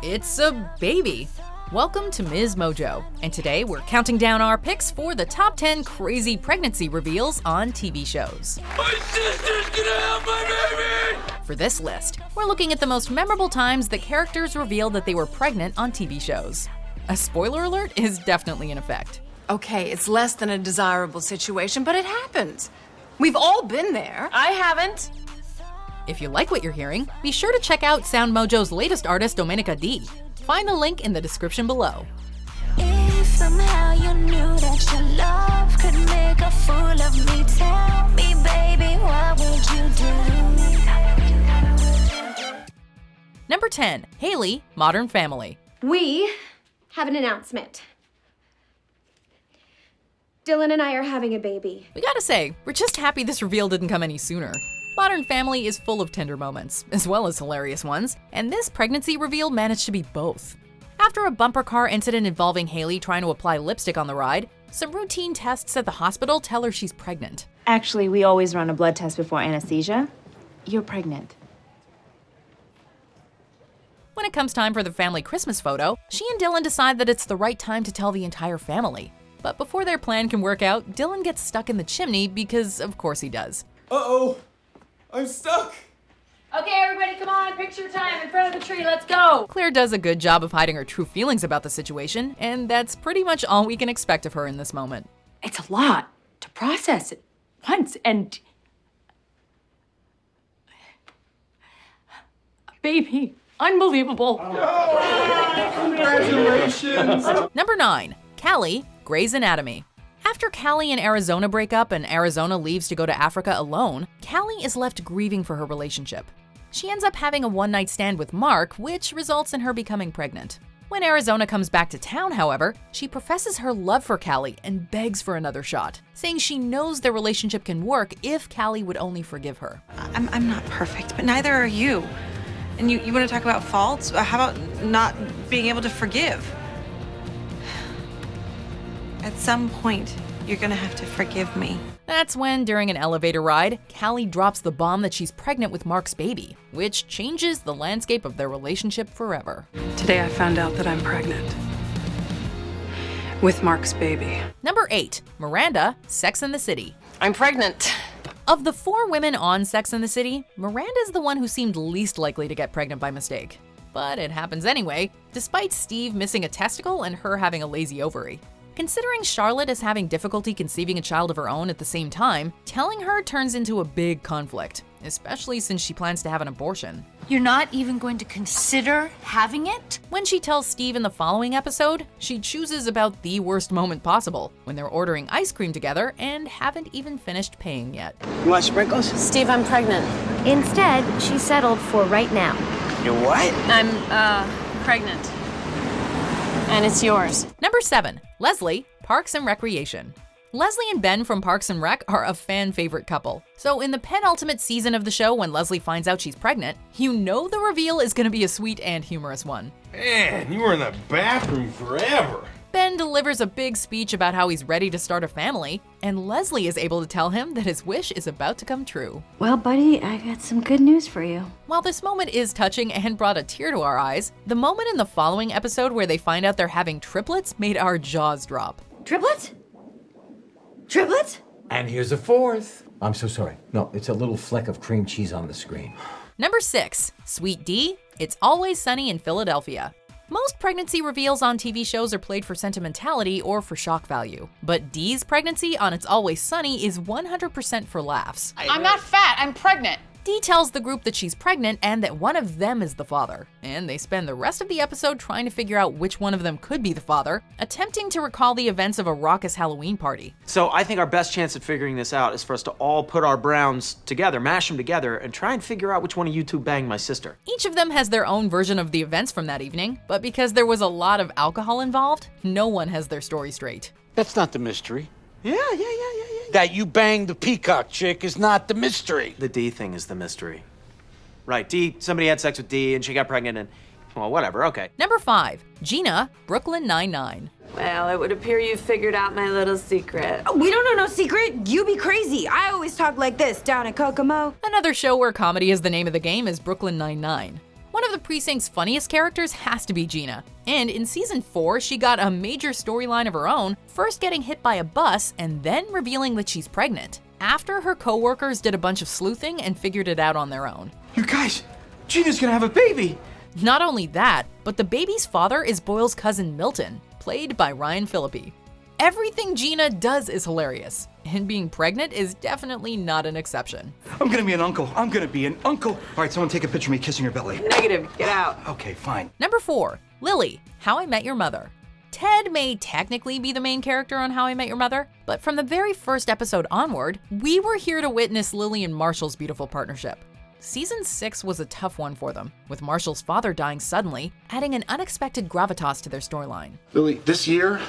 It's a baby. Welcome to MsMojo, and today we're counting down our picks for the top 10 crazy pregnancy reveals on TV shows. My sister's gonna have my baby! For this list, we're looking at the most memorable times that characters revealed that they were pregnant on TV shows. A spoiler alert is definitely in effect. Okay, it's less than a desirable situation, but it happens. We've all been there. I haven't. If you like what you're hearing, be sure to check out SoundMojo's latest artist, Domenica D. Find the link in the description below. If somehow you knew that your love could make a fool of me, tell me, baby, what would you do? Number 10, Haley, Modern Family. We have an announcement. Dylan and I are having a baby. We gotta say, we're just happy this reveal didn't come any sooner. Modern Family is full of tender moments, as well as hilarious ones, and this pregnancy reveal managed to be both. After a bumper car incident involving Haley trying to apply lipstick on the ride, some routine tests at the hospital tell her she's pregnant. Actually, we always run a blood test before anesthesia. You're pregnant. When it comes time for the family Christmas photo, she and Dylan decide that it's the right time to tell the entire family. But before their plan can work out, Dylan gets stuck in the chimney because of course he does. Uh-oh, I'm stuck. Okay, everybody, come on, picture time in front of the tree, let's go. Claire does a good job of hiding her true feelings about the situation, and that's pretty much all we can expect of her in this moment. It's a lot to process at once, and baby, unbelievable. Congratulations. Number 9, Callie, Grey's Anatomy. After Callie and Arizona break up and Arizona leaves to go to Africa alone, Callie is left grieving for her relationship. She ends up having a one-night stand with Mark, which results in her becoming pregnant. When Arizona comes back to town, however, she professes her love for Callie and begs for another shot, saying she knows their relationship can work if Callie would only forgive her. I'm not perfect, but neither are you. And you want to talk about faults? How about not being able to forgive? At some point, you're gonna have to forgive me. That's when, during an elevator ride, Callie drops the bomb that she's pregnant with Mark's baby, which changes the landscape of their relationship forever. Today I found out that I'm pregnant. With Mark's baby. Number 8, Miranda, Sex and the City. I'm pregnant. Of the 4 women on Sex and the City, Miranda's the one who seemed least likely to get pregnant by mistake. But it happens anyway, despite Steve missing a testicle and her having a lazy ovary. Considering Charlotte is having difficulty conceiving a child of her own at the same time, telling her turns into a big conflict, especially since she plans to have an abortion. You're not even going to consider having it? When she tells Steve in the following episode, she chooses about the worst moment possible, when they're ordering ice cream together and haven't even finished paying yet. You want sprinkles? Steve, I'm pregnant. Instead, she settled for right now. You what? I'm, pregnant. And it's yours. Number 7, Leslie, Parks and Recreation. Leslie and Ben from Parks and Rec are a fan favorite couple. So in the penultimate season of the show, when Leslie finds out she's pregnant, you know the reveal is gonna be a sweet and humorous one. Man, you were in the bathroom forever. Ben delivers a big speech about how he's ready to start a family, and Leslie is able to tell him that his wish is about to come true. Well, buddy, I got some good news for you. While this moment is touching and brought a tear to our eyes, the moment in the following episode where they find out they're having triplets made our jaws drop. Triplets? Triplets? And here's a 4th. I'm so sorry. No, it's a little fleck of cream cheese on the screen. Number 6, Sweet D, It's Always Sunny in Philadelphia. Most pregnancy reveals on TV shows are played for sentimentality or for shock value. But Dee's pregnancy on It's Always Sunny is 100% for laughs. I'm not fat, I'm pregnant. Dee tells the group that she's pregnant and that one of them is the father. And they spend the rest of the episode trying to figure out which one of them could be the father, attempting to recall the events of a raucous Halloween party. So I think our best chance at figuring this out is for us to all put our browns together, mash them together, and try and figure out which one of you two banged my sister. Each of them has their own version of the events from that evening, but because there was a lot of alcohol involved, no one has their story straight. That's not the mystery. Yeah. That you banged the peacock chick is not the mystery. The D thing is the mystery. Right, D, somebody had sex with D and she got pregnant and, well, whatever, okay. Number 5, Gina, Brooklyn Nine-Nine. Well, it would appear you figured out my little secret. Oh, we don't know no secret. You be crazy. I always talk like this down at Kokomo. Another show where comedy is the name of the game is Brooklyn Nine-Nine. One of of the precinct's funniest characters has to be Gina. And in season 4, she got a major storyline of her own, first getting hit by a bus and then revealing that she's pregnant, after her co-workers did a bunch of sleuthing and figured it out on their own. You guys, Gina's gonna have a baby. Not only that, but the baby's father is Boyle's cousin Milton, played by Ryan Phillippe. Everything Gina does is hilarious, and being pregnant is definitely not an exception. I'm gonna be an uncle. I'm gonna be an uncle. All right, someone take a picture of me kissing your belly. Negative, get out. Okay, fine. Number 4, Lily, How I Met Your Mother. Ted may technically be the main character on How I Met Your Mother, but from the very first episode onward, we were here to witness Lily and Marshall's beautiful partnership. Season 6 was a tough one for them, with Marshall's father dying suddenly, adding an unexpected gravitas to their storyline. Lily, this year,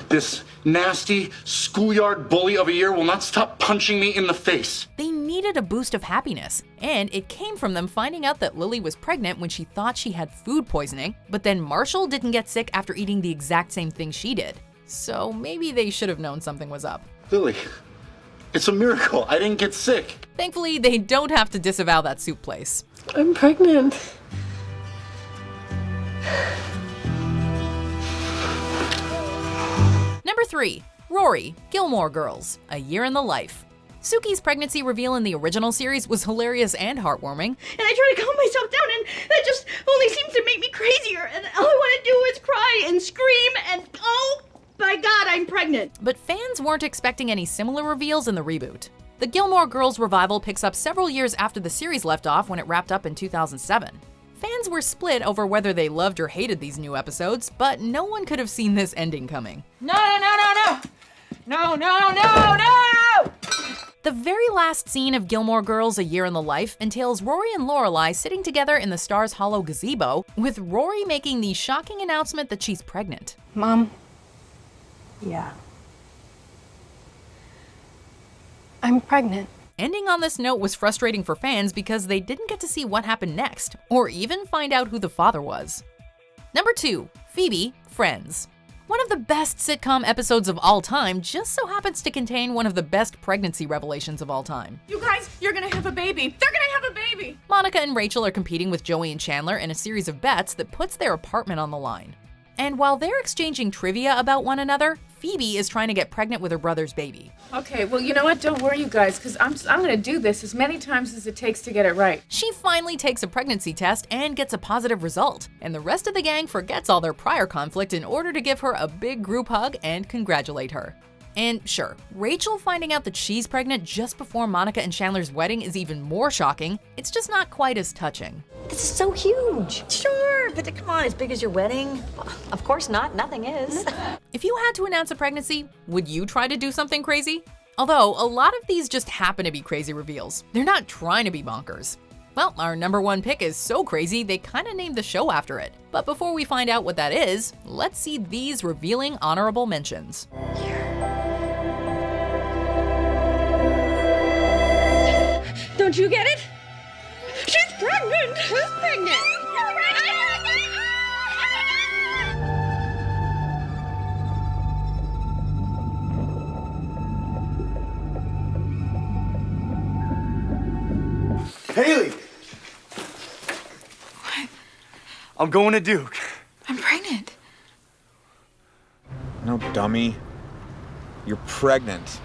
this nasty schoolyard bully of a year will not stop punching me in the face. They needed a boost of happiness, and it came from them finding out that Lily was pregnant when she thought she had food poisoning, but then Marshall didn't get sick after eating the exact same thing she did. So maybe they should have known something was up. Lily, it's a miracle. I didn't get sick. Thankfully, they don't have to disavow that soup place. I'm pregnant. Number 3, Rory, Gilmore Girls, A Year in the Life. Suki's pregnancy reveal in the original series was hilarious and heartwarming. And I try to calm myself down, and that just only seems to make me crazier. And all I want to do is cry and scream and, oh my God, I'm pregnant. But fans weren't expecting any similar reveals in the reboot. The Gilmore Girls revival picks up several years after the series left off when it wrapped up in 2007. Fans were split over whether they loved or hated these new episodes, but no one could have seen this ending coming. No! The very last scene of Gilmore Girls: A Year in the Life entails Rory and Lorelai sitting together in the Stars Hollow gazebo, with Rory making the shocking announcement that she's pregnant. Mom. Yeah. I'm pregnant. Ending on this note was frustrating for fans because they didn't get to see what happened next, or even find out who the father was. Number 2, Phoebe Friends. One of the best sitcom episodes of all time just so happens to contain one of the best pregnancy revelations of all time. You guys, you're gonna have a baby. They're gonna have a baby. Monica and Rachel are competing with Joey and Chandler in a series of bets that puts their apartment on the line. And while they're exchanging trivia about one another, Phoebe is trying to get pregnant with her brother's baby. Okay, well, you know what? Don't worry, you guys, because I'm gonna do this as many times as it takes to get it right. She finally takes a pregnancy test and gets a positive result, and the rest of the gang forgets all their prior conflict in order to give her a big group hug and congratulate her. And sure, Rachel finding out that she's pregnant just before Monica and Chandler's wedding is even more shocking. It's just not quite as touching. This is so huge. Sure, but come on, as big as your wedding? Of course not, nothing is. If you had to announce a pregnancy, would you try to do something crazy? Although, a lot of these just happen to be crazy reveals. They're not trying to be bonkers. Well, our number 1 pick is so crazy, they kinda named the show after it. But before we find out what that is, let's see these revealing honorable mentions. Don't you get it? She's pregnant. Who's pregnant? Haley! What? I'm going to Duke. I'm pregnant. No, dummy. You're pregnant.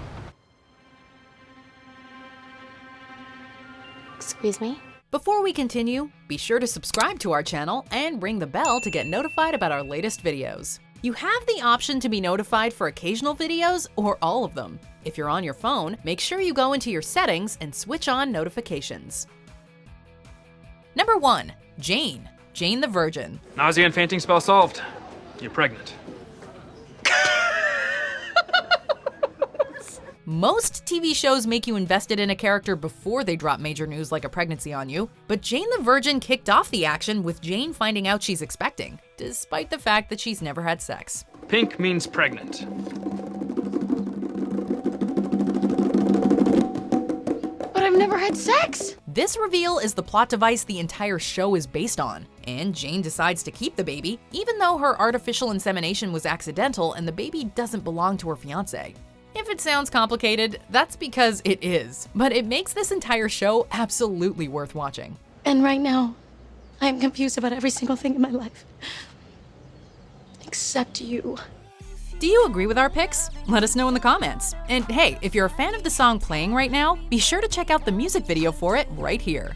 Excuse me? Before we continue, be sure to subscribe to our channel and ring the bell to get notified about our latest videos. You have the option to be notified for occasional videos or all of them. If you're on your phone, make sure you go into your settings and switch on notifications. Number 1, Jane the Virgin. Nausea and fainting spell solved. You're pregnant. Most TV shows make you invested in a character before they drop major news like a pregnancy on you, but Jane the Virgin kicked off the action with Jane finding out she's expecting, despite the fact that she's never had sex. Pink means pregnant. But I've never had sex. This reveal is the plot device the entire show is based on, and Jane decides to keep the baby, even though her artificial insemination was accidental and the baby doesn't belong to her fiancé. If it sounds complicated, that's because it is, but it makes this entire show absolutely worth watching. And right now, I am confused about every single thing in my life. Except you. Do you agree with our picks? Let us know in the comments. And hey, if you're a fan of the song playing right now, be sure to check out the music video for it right here.